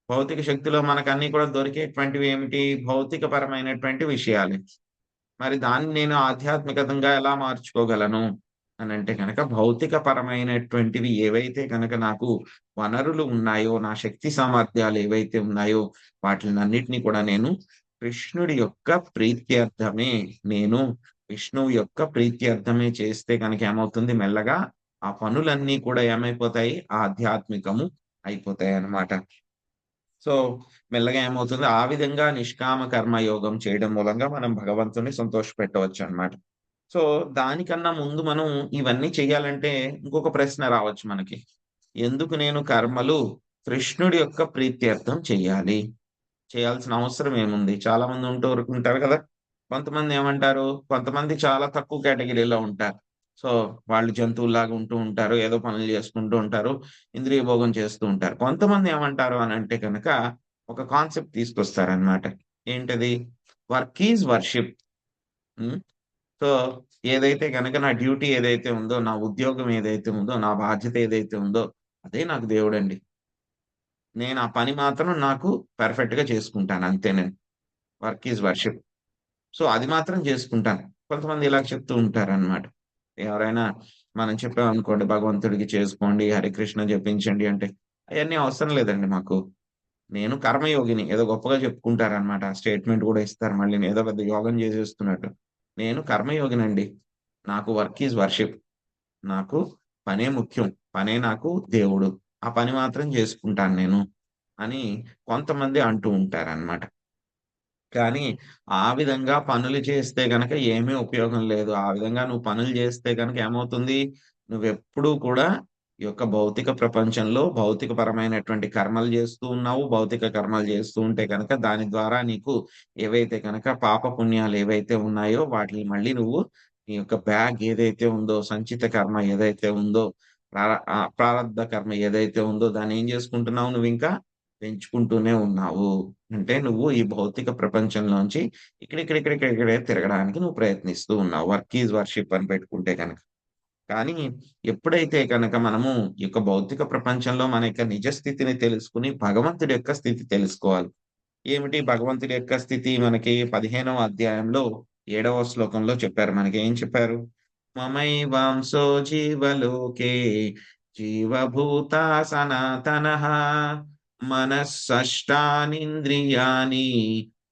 భౌతిక శక్తిలో మనకు అన్ని కూడా దొరికేటువంటివి ఏమిటి? భౌతిక పరమైనటువంటి విషయాలే. మరి దాన్ని నేను ఆధ్యాత్మికంగా ఎలా మార్చుకోగలను అని అంటే కనుక భౌతిక పరమైనటువంటివి ఏవైతే కనుక నాకు వనరులు ఉన్నాయో, నా శక్తి సామర్థ్యాలు ఏవైతే ఉన్నాయో వాటినన్నిటిని కూడా నేను కృష్ణుడి యొక్క ప్రీత్యర్థమే, నేను విష్ణువు యొక్క ప్రీత్యర్థమే చేస్తే కనుక ఏమవుతుంది? మెల్లగా ఆ పనులన్నీ కూడా ఏమైపోతాయి? ఆధ్యాత్మికము అయిపోతాయి అన్నమాట. సో మెల్లగా ఏమవుతుంది? ఆ విధంగా నిష్కామ కర్మ యోగం చేయడం మూలంగా మనం భగవంతుని సంతోషపెట్టవచ్చు అన్నమాట. సో దానికన్నా ముందు మనం ఇవన్నీ చెయ్యాలంటే ఇంకొక ప్రశ్న రావచ్చు మనకి. ఎందుకు నేను కర్మలు కృష్ణుడి యొక్క ప్రీత్యర్థం చెయ్యాలి? చేయాల్సిన అవసరం ఏముంది? చాలా మంది ఉంటారు కదా. కొంతమంది ఏమంటారు? కొంతమంది చాలా తక్కువ కేటగిరీలో ఉంటారు. సో వాళ్ళు జంతువుల్లాగా ఉంటూ ఉంటారు, ఏదో పనులు చేసుకుంటూ ఉంటారు, ఇంద్రియ భోగం చేస్తూ ఉంటారు. కొంతమంది ఏమంటారు అని అంటే కనుక ఒక కాన్సెప్ట్ తీసుకొస్తారనమాట. ఏంటది? Work is worship. సో ఏదైతే కనుక నా డ్యూటీ ఏదైతే ఉందో, నా ఉద్యోగం ఏదైతే ఉందో, నా బాధ్యత ఏదైతే ఉందో అదే నాకు దేవుడండి. నేను ఆ పని మాత్రం నాకు పర్ఫెక్ట్ గా చేసుకుంటాను అంతే. నేను వర్క్ ఈజ్ వర్షిప్. సో అది మాత్రం చేసుకుంటాను. కొంతమంది ఇలా చెప్తూ ఉంటారు అనమాట. ఎవరైనా మనం చెప్పామనుకోండి, భగవంతుడికి చేసుకోండి, హరికృష్ణ జపించండి అంటే అవన్నీ అవసరం లేదండి మాకు. నేను కర్మయోగిని ఏదో గొప్పగా చెప్పుకుంటారనమాట. స్టేట్మెంట్ కూడా ఇస్తారు మళ్ళీ ఏదో పెద్ద యోగం చేసేస్తున్నట్టు. నేను కర్మయోగినండి. నాకు వర్క్ ఈజ్ వర్షిప్. నాకు పనే ముఖ్యం, పనే నాకు దేవుడు, ఆ పని మాత్రం చేసుకుంటాను నేను అని కొంతమంది అంటూ ఉంటారన్నమాట. కానీ ఆ విధంగా పనులు చేస్తే గనక ఏమీ ఉపయోగం లేదు. ఆ విధంగా నువ్వు పనులు చేస్తే గనక ఏమవుతుంది? నువ్వెప్పుడూ కూడా ఈ యొక్క భౌతిక ప్రపంచంలో భౌతిక పరమైనటువంటి కర్మలు చేస్తూ ఉన్నావు. భౌతిక కర్మలు చేస్తూ ఉంటే కనుక దాని ద్వారా నీకు ఏవైతే కనుక పాప పుణ్యాలు ఏవైతే ఉన్నాయో వాటిని మళ్ళీ నువ్వు నీ యొక్క బ్యాగ్ ఏదైతే ఉందో, సంచిత కర్మ ఏదైతే ఉందో, ప్రారబ్ధ కర్మ ఏదైతే ఉందో దాన్ని ఏం చేసుకుంటున్నావు? నువ్వు ఇంకా పెంచుకుంటూనే ఉన్నావు. అంటే నువ్వు ఈ భౌతిక ప్రపంచంలోంచి ఇక్కడే తిరగడానికి నువ్వు ప్రయత్నిస్తూ ఉన్నావు. వర్క్ ఈజ్ వర్షిప్ అని పెట్టుకుంటే కనుక. కానీ ఎప్పుడైతే కనుక మనము ఈ యొక్క భౌతిక ప్రపంచంలో మన యొక్క నిజ స్థితిని తెలుసుకుని భగవంతుడి యొక్క స్థితి తెలుసుకోవాలి. ఏమిటి భగవంతుడి యొక్క స్థితి? మనకి 15వ అధ్యాయంలో 7వ శ్లోకంలో చెప్పారు. మనకి ఏం చెప్పారు? మమైవాంసో జీవలోకే జీవభూత సనాతనః మనస్సష్టానింద్రియాని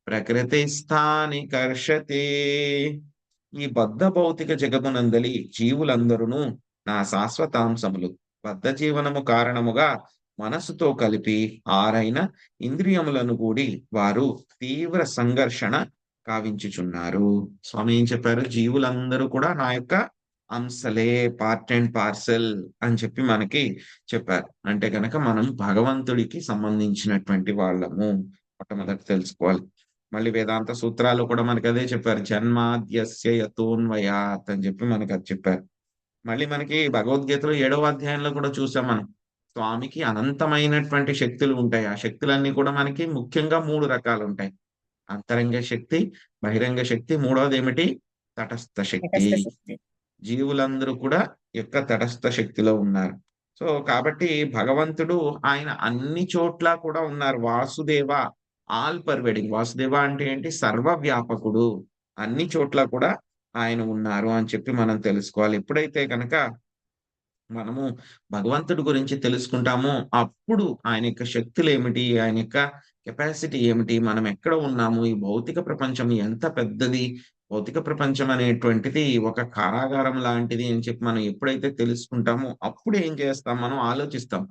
ప్రకృతిస్థాని కర్షతే. ఈ బద్ధ భౌతిక జగమునందలి జీవులందరూ నా శాశ్వతాంశములు. బద్ధ జీవనము కారణముగా మనస్సుతో కలిపి 6 ఇంద్రియములను కూడి వారు తీవ్ర సంఘర్షణ కావించుచున్నారు. స్వామి ఏం చెప్పారు? జీవులందరూ కూడా నా యొక్క అంశలే, పార్ట్ అండ్ పార్సెల్ అని చెప్పి మనకి చెప్పారు. అంటే కనుక మనం భగవంతుడికి సంబంధించినటువంటి వాళ్ళము మొట్టమొదటి తెలుసుకోవాలి. మళ్ళీ వేదాంత సూత్రాలు కూడా మనకి అదే చెప్పారు. జన్మాద్యస్య యతోన్వయాత్ అని చెప్పి మనకి అది చెప్పారు. మళ్ళీ మనకి భగవద్గీతలో 7వ అధ్యాయంలో కూడా చూసాం మనం. స్వామికి అనంతమైనటువంటి శక్తులు ఉంటాయి. ఆ శక్తులన్నీ కూడా మనకి ముఖ్యంగా 3 రకాలు ఉంటాయి. అంతరంగ శక్తి, బహిరంగ శక్తి, మూడవది ఏమిటి? తటస్థ శక్తి. జీవులందరూ కూడా యొక్క తటస్థ శక్తిలో ఉన్నారు. సో కాబట్టి భగవంతుడు ఆయన అన్ని చోట్ల కూడా ఉన్నారు. Vasudeva, all pervading. వాసుదేవ అంటే ఏంటి? సర్వవ్యాపకుడు. అన్ని చోట్ల కూడా ఆయన ఉన్నారు అని చెప్పి మనం తెలుసుకోవాలి. ఎప్పుడైతే కనుక మనము భగవంతుడి గురించి తెలుసుకుంటామో అప్పుడు ఆయన యొక్క శక్తులు ఏమిటి, ఆయన యొక్క కెపాసిటీ ఏమిటి, మనం ఎక్కడ ఉన్నాము, ఈ భౌతిక ప్రపంచం ఎంత పెద్దది, భౌతిక ప్రపంచం అనేటువంటిది ఒక కారాగారం లాంటిది అని చెప్పి మనం ఎప్పుడైతే తెలుసుకుంటామో అప్పుడు ఏం చేస్తాం, మనం ఆలోచిస్తాం.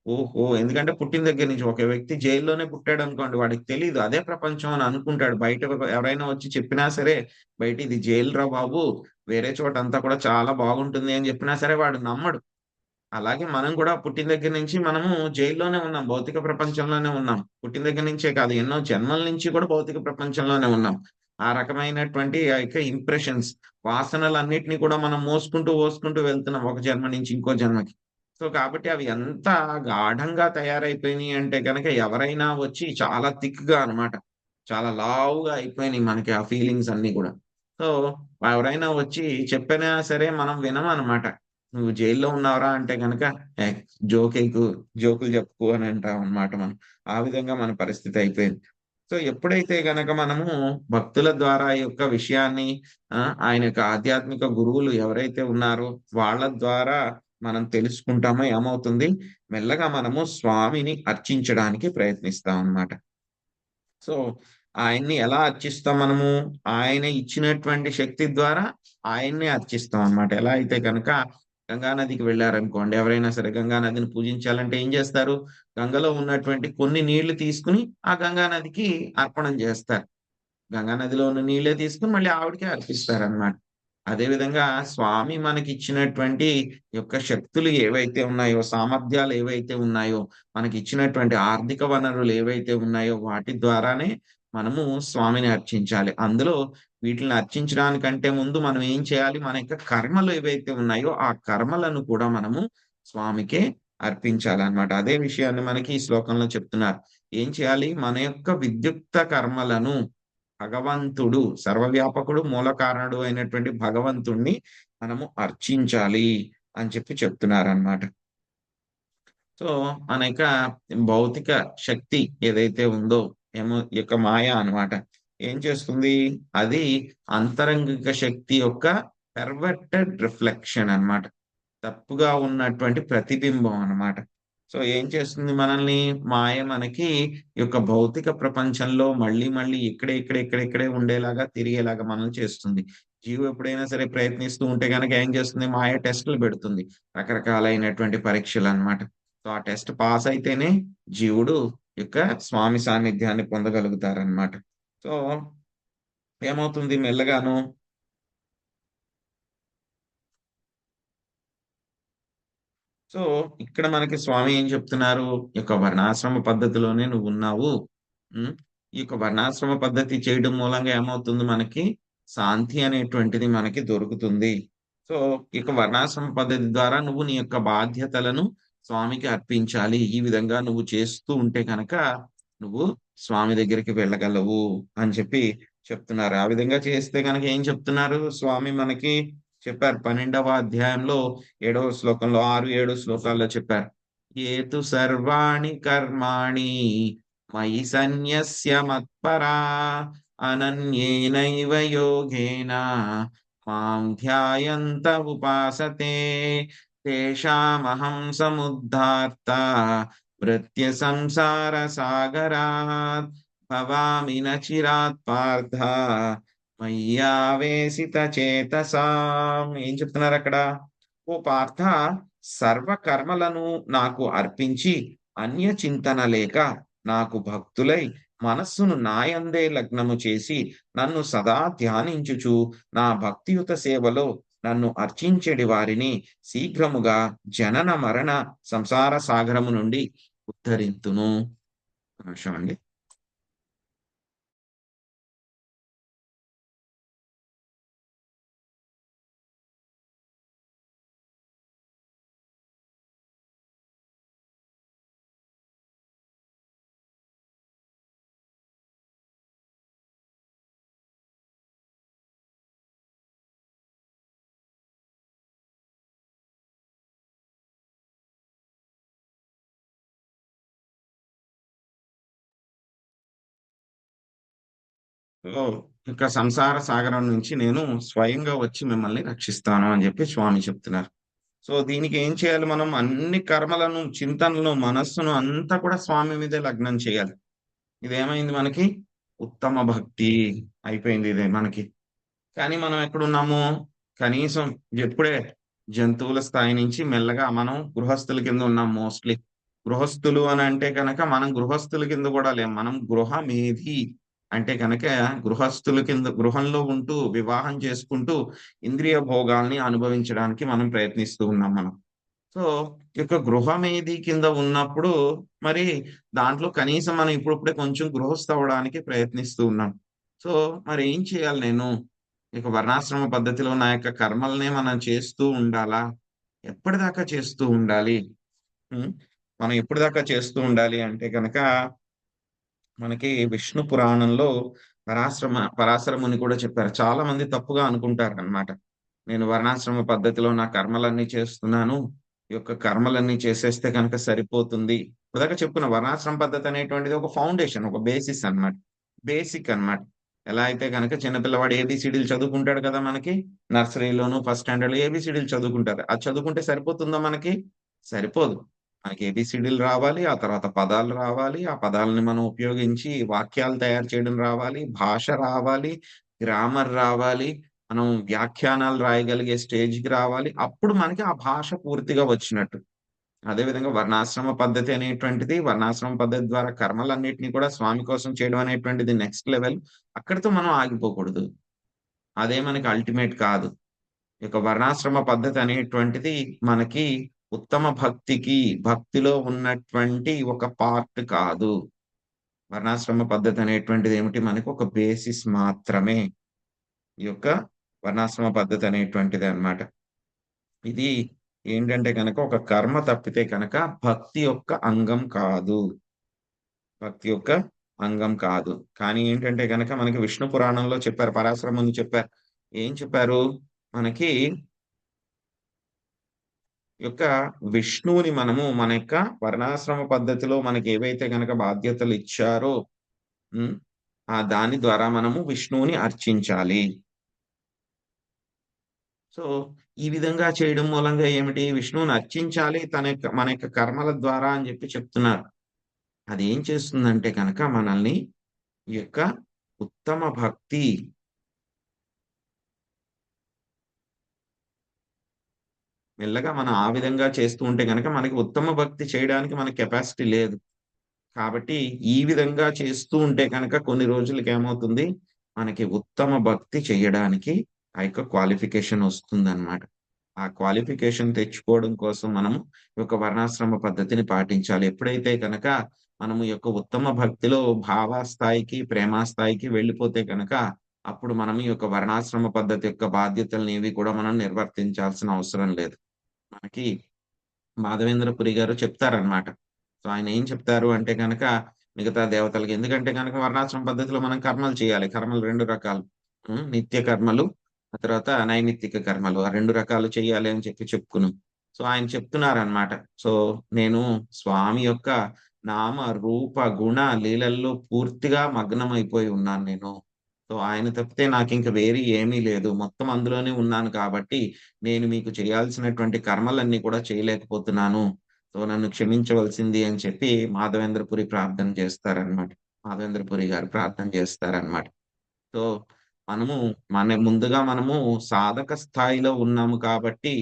ఓహో! ఎందుకంటే పుట్టిన దగ్గర నుంచి ఒక వ్యక్తి జైల్లోనే పుట్టాడనుకోండి, వాడికి తెలీదు అదే ప్రపంచం అని అనుకుంటాడు. బయట ఎవరైనా వచ్చి చెప్పినా సరే, "బయట ఇది జైలురా బాబు! వేరే చోటంతా కూడా చాలా బాగుంటుంది" అని చెప్పినా సరే వాడు నమ్మడు. అలాగే మనం కూడా పుట్టిన దగ్గర నుంచి మనము జైల్లోనే ఉన్నాం. భౌతిక ప్రపంచంలోనే ఉన్నాం. పుట్టిన దగ్గర నుంచే కాదు, ఎన్నో జన్మల నుంచి కూడా భౌతిక ప్రపంచంలోనే ఉన్నాం. ఆ రకమైనటువంటి ఆ యొక్క ఇంప్రెషన్స్, వాసనలన్నిటిని కూడా మనం మోసుకుంటూ వెళ్తున్నాం ఒక జన్మ నుంచి ఇంకో జన్మకి. సో, కాబట్టి అవి ఎంత గాఢంగా తయారైపోయినియి అంటే గనక ఎవరైనా వచ్చి చాలా థిక్‌గా అన్నమాట. చాలా లావుగా అయిపోయినియి మనకి ఆ ఫీలింగ్స్ అన్నీ గూడా. సో, ఎవరైనా వచ్చి చెప్పినా సరే మనం వినమనమాట. "నువ్వు జైల్‌లో ఉన్నావురా" అంటే గనక "ఏహ్! జోకేయకు, జోకులు చెప్పుకో" అని అంటామనమాట మనం. ఆ విధంగా మన పరిస్థితి అయిపోయింది. సో, ఎప్పుడైతే గనక మనము భక్తుల ద్వారా ఈ యొక్క విషయాన్ని ఆయన యొక్క ఆధ్యాత్మిక గురువులు ఎవరైతే ఉన్నారో వాళ్ళ ద్వారా మనం తెలుసుకుంటామో ఏమవుతుంది, మెల్లగా మనము స్వామిని అర్చించడానికి ప్రయత్నిస్తామనమాట. సో, ఆయన్ని ఎలా అర్చిస్తాం మనము? ఆయన ఇచ్చినటువంటి శక్తి ద్వారా ఆయన్నే అర్చిస్తాం అన్నమాట. ఎలా అయితే గనక గంగా నదికి వెళ్లారనుకోండి, ఎవరైనా సరే గంగా నదిని పూజించాలంటే ఏం చేస్తారు? గంగలో ఉన్నటువంటి కొన్ని నీళ్లు తీసుకొని ఆ గంగా నదికి అర్పణం చేస్తారు. గంగా నదిలో ఉన్న నీళ్ళే తీసుకొని మళ్ళీ ఆవిడకే అర్పిస్తారనమాట. అదే విధంగా స్వామి మనకిచ్చినటువంటి యొక్క శక్తులు ఏవైతే ఉన్నాయో, సామర్థ్యాలు ఏవైతే ఉన్నాయో, మనకిచ్చినటువంటి ఆర్థిక వనరులు ఏవైతే ఉన్నాయో వాటి ద్వారానే మనము స్వామిని అర్చించాలి. అందులో వీటిలిని అర్చించడానికంటే ముందు మనం ఏం చేయాలి? మన యొక్క కర్మలు ఏవైతే ఉన్నాయో, ఆ కర్మలను కూడా మనము స్వామికే అర్పించాలన్నమాట. అదే విషయాన్ని మనకి ఈ శ్లోకంలో చెప్తున్నారు. ఏం చేయాలి? మన యొక్క విద్యుక్త కర్మలను భగవంతుడు, సర్వవ్యాపకుడు, మూల కారణుడు అయినటువంటి భగవంతుడిని మనము అర్చించాలి అని చెప్పి చెప్తున్నారనమాట. సో, మన యొక్క భౌతిక శక్తి ఏదైతే ఉందో, ఈ యొక్క మాయ అన్నమాట. ఏం చేస్తుంది? అది అంతరంగిక శక్తి యొక్క పెర్వర్టెడ్ రిఫ్లెక్షన్ అన్నమాట. తప్పుగా ఉన్నటువంటి ప్రతిబింబం అన్నమాట. సో, ఏం చేస్తుంది మనల్ని? మాయ మనకి ఈ యొక్క భౌతిక ప్రపంచంలో మళ్ళీ ఇక్కడే ఉండేలాగా, తిరిగేలాగా మనల్ని చేస్తుంది. జీవి ఎప్పుడైనా సరే ప్రయత్నిస్తూ ఉంటే గనక ఏం చేస్తుంది? మాయ టెస్టులు పెడుతుంది. రకరకాలైనటువంటి పరీక్షలన్నమాట. సో, ఆ టెస్ట్ పాస్ అయితేనే జీవుడు యొక్క స్వామి సాన్నిధ్యాన్ని పొందగలుగుతారన్నమాట. సో, ఏమవుతుంది మెల్లగాను సో, ఇక్కడ మనకి స్వామి ఏం చెప్తున్నారు? ఈ యొక్క వర్ణాశ్రమ పద్ధతిలోనే నువ్వున్నావు. హ్మ్. ఈ యొక్క వర్ణాశ్రమ పద్ధతి చేయడం మూలంగా ఏమవుతుంది మనకి? శాంతి అనేటువంటిది మనకి దొరుకుతుంది. సో, ఈ యొక్క వర్ణాశ్రమ పద్ధతి ద్వారా నువ్వు నీ యొక్క బాధ్యతలను స్వామికి అర్పించాలి. ఈ విధంగా నువ్వు చేస్తూ ఉంటే గనక నువ్వు స్వామి దగ్గరికి వెళ్ళగలవు అని చెప్పి చెప్తున్నారు. ఆ విధంగా చేస్తే గనక ఏం చెప్తున్నారు? స్వామి మనకి చెప్పారు. 12వ అధ్యాయంలో 7వ శ్లోకంలో 6, 7 శ్లోకాల్లో చెప్పారు. "ఏతు సర్వాణి కర్మాణి మయి సన్యస్య మత్పరా అనన్యేనైవ యోగేన మాం ధ్యాయంత ఉపాసతే తేషామహం సముద్ధార్త మృత్య సంసార సాగరాత్ భవామి న చిరాత్ పార్థ మయ్యావేశిత చేతసాం." ఏం చెప్తున్నారక్కడ? "ఓ పార్థ, సర్వ కర్మలను నాకు అర్పించి అన్య చింతన లేక నాకు భక్తులై మనస్సును నాయందే లగ్నము చేసి నన్ను సదా ధ్యానించుచు నా భక్తియుత సేవలో నన్ను అర్చించెడి వారిని శీఘ్రముగా జనన మరణ సంసార సాగరము నుండి ఉద్ధరింతును." ఒక నిమిషం అండి. సో, ఇక సంసార సాగరం నుంచి నేను స్వయంగా వచ్చి మిమ్మల్ని రక్షిస్తాను అని చెప్పి స్వామి చెప్తున్నారు. సో దీనికి ఏం చేయాలి? మనం అన్ని కర్మలను, చింతనలు, మనస్సును అంతా కూడా స్వామి మీదే లగ్నం చేయాలి. ఇదేమైంది మనకి? ఉత్తమ భక్తి అయిపోయింది ఇదే మనకి. కానీ మనం ఎక్కడున్నాము? కనీసం ఎప్పుడే జంతువుల స్థాయి నుంచి మెల్లగా మనం గృహస్థుల కింద ఉన్నాం మోస్ట్లీ. గృహస్థులు అని అంటే కనుక మనం గృహస్థుల కింద కూడా లేం. మనం గృహమేధి అంటే కనుక గృహస్థుల కింద, గృహంలో ఉంటూ వివాహం చేసుకుంటూ ఇంద్రియ భోగాల్ని అనుభవించడానికి మనం ప్రయత్నిస్తూ ఉన్నాం మనం. సో ఈ యొక్క గృహమేధి కింద ఉన్నప్పుడు మరి దాంట్లో కనీసం మనం ఇప్పుడిప్పుడే కొంచెం గృహస్థ అవ్వడానికి ప్రయత్నిస్తూ ఉన్నాం. సో మరి ఏం చేయాలి నేను? ఇక వర్ణాశ్రమ పద్ధతిలో నా యొక్క కర్మల్నే మనం చేస్తూ ఉండాలా? ఎప్పటిదాకా చేస్తూ ఉండాలి? మనం ఎప్పటిదాకా చేస్తూ ఉండాలి అంటే కనుక మనకి విష్ణు పురాణంలో పరాశర ముని కూడా చెప్పారు. చాలా మంది తప్పుగా అనుకుంటారు అన్నమాట. నేను వర్ణాశ్రమ పద్ధతిలో నా కర్మలన్నీ చేస్తున్నాను, ఈ యొక్క కర్మలన్నీ చేసేస్తే కనుక సరిపోతుంది. ఇప్పటిదాకా చెప్పుకున్న వర్ణాశ్రమ పద్ధతి అనేటువంటిది ఒక ఫౌండేషన్, ఒక బేసిస్ అన్నమాట, బేసిక్ అన్నమాట. ఎలా అయితే కనుక చిన్నపిల్లవాడు ఏబిసిడీలు చదువుకుంటాడు కదా, మనకి నర్సరీలోను ఫస్ట్ స్టాండర్డ్ లో ఏబిసిడీలు చదువుకుంటారు. అది చదువుకుంటే సరిపోతుందా? మనకి సరిపోదు. మనకి ఏబిసిడీలు రావాలి, ఆ తర్వాత పదాలు రావాలి, ఆ పదాలని మనం ఉపయోగించి వాక్యాలు తయారు చేయడం రావాలి, భాష రావాలి, గ్రామర్ రావాలి, మనం వ్యాఖ్యానాలు రాయగలిగే స్టేజ్కి రావాలి. అప్పుడు మనకి ఆ భాష పూర్తిగా వచ్చినట్టు. అదేవిధంగా వర్ణాశ్రమ పద్ధతి అనేటువంటిది, వర్ణాశ్రమ పద్ధతి ద్వారా కర్మలన్నిటిని కూడా స్వామి కోసం చేయడం అనేటువంటిది నెక్స్ట్ లెవెల్. అక్కడితో మనం ఆగిపోకూడదు. అదే మనకి అల్టిమేట్ కాదు. ఇక వర్ణాశ్రమ పద్ధతి అనేటువంటిది మనకి ఉత్తమ భక్తికి, భక్తిలో ఉన్నటువంటి ఒక పార్ట్ కాదు. వర్ణాశ్రమ పద్ధతి అనేటువంటిది ఏమిటి? మనకి ఒక బేసిస్ మాత్రమే ఈ యొక్క వర్ణాశ్రమ పద్ధతి అనేటువంటిది అన్నమాట. ఇది ఏంటంటే కనుక ఒక కర్మ తప్పితే కనుక భక్తి యొక్క అంగం కాదు. భక్తి యొక్క అంగం కాదు. కానీ ఏంటంటే కనుక మనకి విష్ణు పురాణంలో చెప్పారు, పరాశర ముని చెప్పారు. ఏం చెప్పారు? మనకి యొక్క విష్ణువుని మనము మన యొక్క వర్ణాశ్రమ పద్ధతిలో మనకి ఏవైతే గనక బాధ్యతలు ఇచ్చారో ఆ దాని ద్వారా మనము విష్ణువుని అర్చించాలి. సో ఈ విధంగా చేయడం మూలంగా ఏమిటి? విష్ణువుని అర్చించాలి మన యొక్క కర్మల ద్వారా అని చెప్పి చెప్తున్నారు. అది ఏం చేస్తుందంటే కనుక మనల్ని ఈ యొక్క ఉత్తమ భక్తి, మెల్లగా మనం ఆ విధంగా చేస్తూ ఉంటే కనుక మనకి ఉత్తమ భక్తి చేయడానికి మనకి కెపాసిటీ లేదు. కాబట్టి ఈ విధంగా చేస్తూ ఉంటే కనుక కొన్ని రోజులకి ఏమవుతుంది? మనకి ఉత్తమ భక్తి చేయడానికి ఆ యొక్క క్వాలిఫికేషన్ వస్తుందన్నమాట. ఆ క్వాలిఫికేషన్ తెచ్చుకోవడం కోసం మనము ఈ యొక్క వర్ణాశ్రమ పద్ధతిని పాటించాలి. ఎప్పుడైతే కనుక మనము ఈ యొక్క ఉత్తమ భక్తిలో భావస్థాయికి, ప్రేమాస్థాయికి వెళ్ళిపోతే కనుక అప్పుడు మనం ఈ యొక్క వర్ణాశ్రమ పద్ధతి యొక్క బాధ్యతలను ఏవి కూడా మనం నిర్వర్తించాల్సిన అవసరం లేదు. మనకి మాధవేంద్రపురి గారు చెప్తారనమాట. సో ఆయన ఏం చెప్తారు అంటే కనుక మిగతా దేవతలకి, ఎందుకంటే కనుక వర్ణాశ్రమ పద్ధతిలో మనం కర్మలు చేయాలి. కర్మలు 2 రకాలు, నిత్య కర్మలు, ఆ తర్వాత నైమిత్తిక కర్మలు. ఆ 2 రకాలు చేయాలి అని చెప్పి చెప్పుకున్నాం. సో ఆయన చెప్తున్నారనమాట. సో నేను స్వామి యొక్క నామ రూప గుణ లీలల్లో పూర్తిగా మగ్నమైపోయి ఉన్నాను నేను. సో ఆయన తప్పితే నాకు ఇంక వేరే ఏమీ లేదు. మొత్తం అందులోనే ఉన్నాను కాబట్టి నేను మీకు చేయాల్సినటువంటి కర్మలన్నీ కూడా చేయలేకపోతున్నాను. సో నన్ను క్షమించవలసింది అని చెప్పి మాధవేంద్రపురి ప్రార్థన చేస్తారనమాట. మాధవేంద్రపురి గారు ప్రార్థన చేస్తారనమాట. సో ముందుగా మనము సాధక స్థాయిలో ఉన్నాము కాబట్టి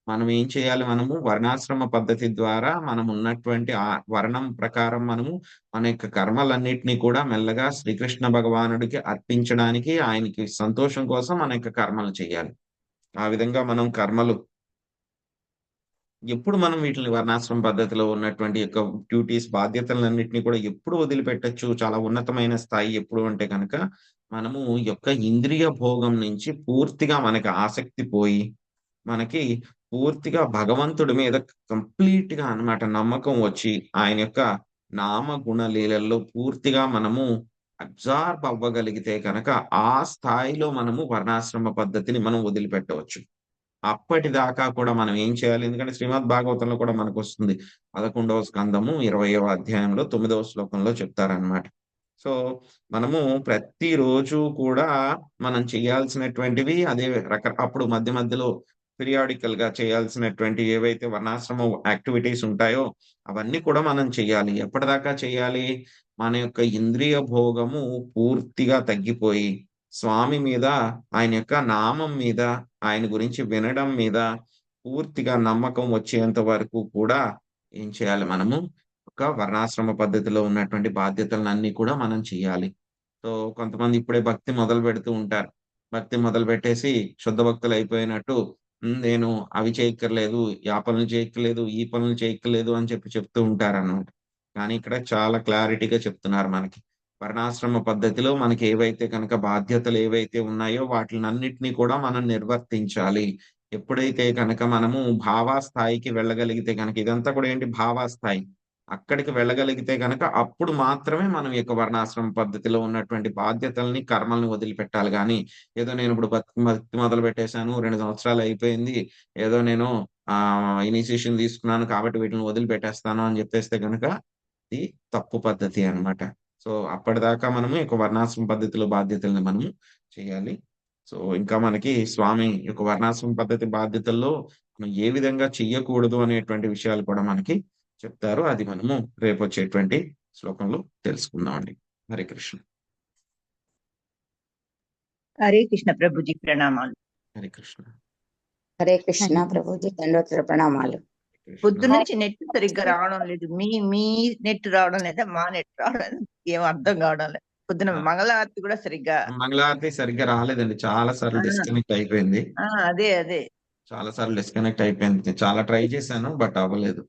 మనం ఏం చేయాలి? మనము వర్ణాశ్రమ పద్ధతి ద్వారా మనం ఉన్నటువంటి ఆ వర్ణం ప్రకారం మనము మన యొక్క కర్మలన్నిటినీ కూడా మెల్లగా శ్రీకృష్ణ భగవానుడికి అర్పించడానికి, ఆయనకి సంతోషం కోసం మన యొక్క కర్మలు చేయాలి. ఆ విధంగా మనం కర్మలు ఎప్పుడు మనం వీటిని వర్ణాశ్రమ పద్ధతిలో ఉన్నటువంటి యొక్క డ్యూటీస్, బాధ్యతలన్నింటినీ కూడా ఎప్పుడు వదిలిపెట్టొచ్చు? చాలా ఉన్నతమైన స్థాయి ఎప్పుడు అంటే కనుక మనము యొక్క ఇంద్రియ భోగం నుంచి పూర్తిగా మనకి ఆసక్తి పోయి, మనకి పూర్తిగా భగవంతుడి మీద కంప్లీట్ గా అన్నమాట నమ్మకం వచ్చి, ఆయన యొక్క నామ గుణ లీలల్లో పూర్తిగా మనము అబ్జార్బ్ అవ్వగలిగితే కనుక ఆ స్థాయిలో మనము వర్ణాశ్రమ పద్ధతిని మనం వదిలిపెట్టవచ్చు. అప్పటిదాకా కూడా మనం ఏం చేయాలి? ఎందుకంటే శ్రీమద్ భాగవతంలో కూడా మనకు వస్తుంది. 11వ స్కందము 20వ అధ్యాయంలో 9వ శ్లోకంలో చెప్తారనమాట. సో మనము ప్రతిరోజు కూడా మనం చేయాల్సినటువంటివి అదే అప్పుడు మధ్య మధ్యలో పీరియాడికల్ గా చేయాల్సినటువంటి ఏవైతే వర్ణాశ్రమ యాక్టివిటీస్ ఉంటాయో అవన్నీ కూడా మనం చేయాలి. ఎప్పటిదాకా చేయాలి? మన యొక్క ఇంద్రియ భోగము పూర్తిగా తగ్గిపోయి స్వామి మీద, ఆయన యొక్క నామం మీద, ఆయన గురించి వినడం మీద పూర్తిగా నమ్మకం వచ్చేంత వరకు కూడా ఏం చేయాలి? మనము ఒక వర్ణాశ్రమ పద్ధతిలో ఉన్నటువంటి బాధ్యతలన్నీ కూడా మనం చేయాలి. సో కొంతమంది ఇప్పుడే భక్తి మొదలు పెడుతూ ఉంటారు. భక్తి మొదలు పెట్టేసి శుద్ధ భక్తులు అయిపోయినట్టు నేను అవి చేయక్కర్లేదు, ఆ పనులు చేయక్కర్లేదు, ఈ పనులు చేయక్కర్లేదు అని చెప్తూ ఉంటారన్నమాట. కానీ ఇక్కడ చాలా క్లారిటీగా చెప్తున్నారు మనకి. వర్ణాశ్రమ పద్ధతిలో మనకి ఏవైతే కనుక బాధ్యతలు ఏవైతే ఉన్నాయో వాటినన్నిటిని కూడా మనం నిర్వర్తించాలి. ఎప్పుడైతే కనుక మనము భావాస్థాయికి వెళ్ళగలిగితే కనుక, ఇదంతా కూడా ఏంటి? భావాస్థాయి. అక్కడికి వెళ్ళగలిగితే గనక అప్పుడు మాత్రమే మనం ఈ యొక్క వర్ణాశ్రమ పద్ధతిలో ఉన్నటువంటి బాధ్యతల్ని, కర్మల్ని వదిలిపెట్టాలి గానీ, ఏదో నేను ఇప్పుడు భక్తి మొదలు పెట్టేశాను, 2 సంవత్సరాలు అయిపోయింది, ఏదో నేను ఇనిషియేషన్ తీసుకున్నాను కాబట్టి వీటిని వదిలిపెట్టేస్తాను అని చెప్పేస్తే గనక ఇది తప్పు పద్ధతి అన్నమాట. సో అప్పటిదాకా మనము ఈ యొక్క వర్ణాశ్రమ పద్ధతిలో బాధ్యతల్ని మనము చేయాలి. సో ఇంకా మనకి స్వామి యొక్క వర్ణాశ్రమ పద్ధతి బాధ్యతల్లో మనం ఏ విధంగా చెయ్యకూడదు అనేటువంటి విషయాలు కూడా మనకి చెప్తారు. అది మనము రేపు వచ్చేటువంటి శ్లోకంలో తెలుసుకుందామండి. హరే కృష్ణ. హరే కృష్ణ ప్రభుజీ, ప్రణామాలు. హరే కృష్ణ. హరే కృష్ణ ప్రభుజీ, దండోత్తర ప్రణామాలు. పొద్దు నుంచి నెట్ సరిగ్గా రావడం లేదు. మీ నెట్ రావడం లేదా, మా నెట్ రావడం లేదు. ఏం అర్థం కావడం లేదు. పొద్దున మంగళారతి కూడా సరిగ్గా మంగళారతి సరిగ్గా రాలేదండి. చాలా సార్లు డిస్కనెక్ట్ అయిపోయింది. అదే చాలా సార్లు డిస్కనెక్ట్ అయిపోయింది. చాలా ట్రై చేశాను బట్ అవ్వలేదు.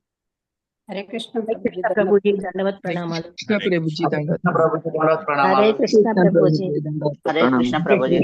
హరే కృష్ణ ప్రభుజీ దండవత్ ప్రణామాలు. ప్రభుజీ దండోత్తర హరే కృష్ణ ప్రభుజీ. హరే కృష్ణ ప్రభుజీ.